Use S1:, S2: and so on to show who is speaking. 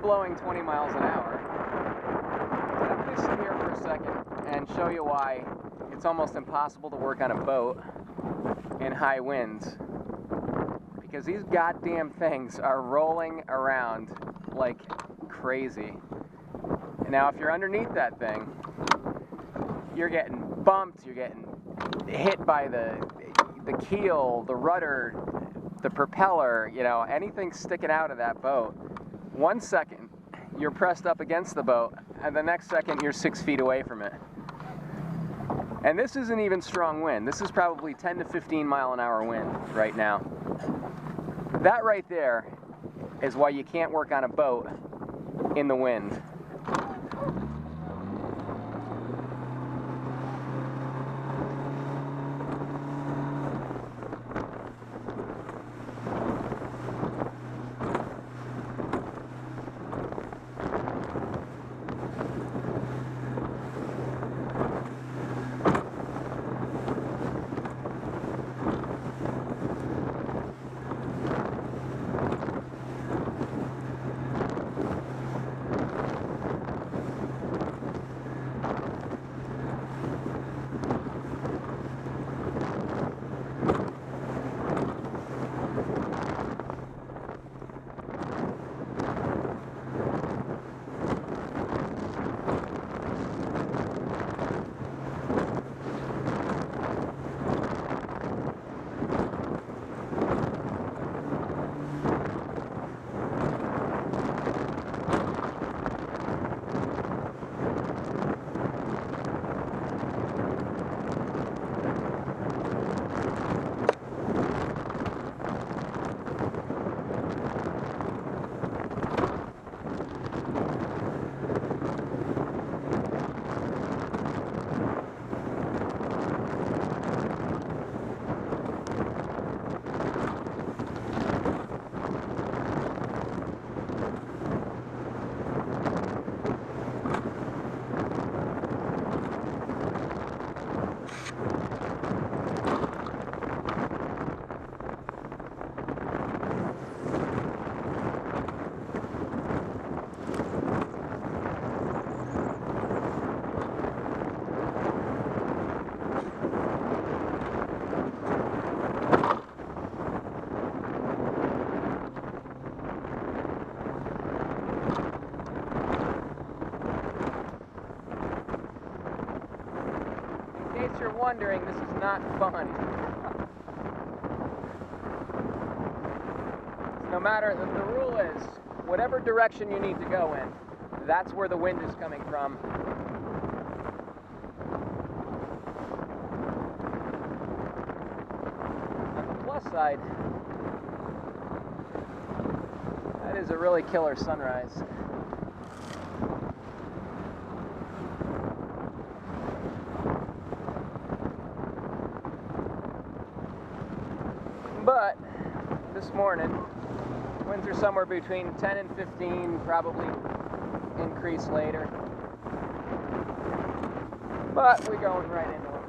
S1: blowing 20 miles an hour. I'm going to sit here for a second and show you why it's almost impossible to work on a boat in high winds. Because these goddamn things are rolling around like crazy. Now, if you're underneath that thing, you're getting bumped, you're getting hit by the keel, the rudder, the propeller, you know, anything sticking out of that boat. 1 second, you're pressed up against the boat, and the next second, you're 6 feet away from it. And this isn't even strong wind. This is probably 10 to 15 mile an hour wind right now. That right there is why you can't work on a boat in the wind. In case you're wondering, this is not fun. No matter, the rule is, whatever direction you need to go in, that's where the wind is coming from. On the plus side, that is a really killer sunrise. But this morning, winds are somewhere between 10 and 15, probably increase later. But we're going right into it.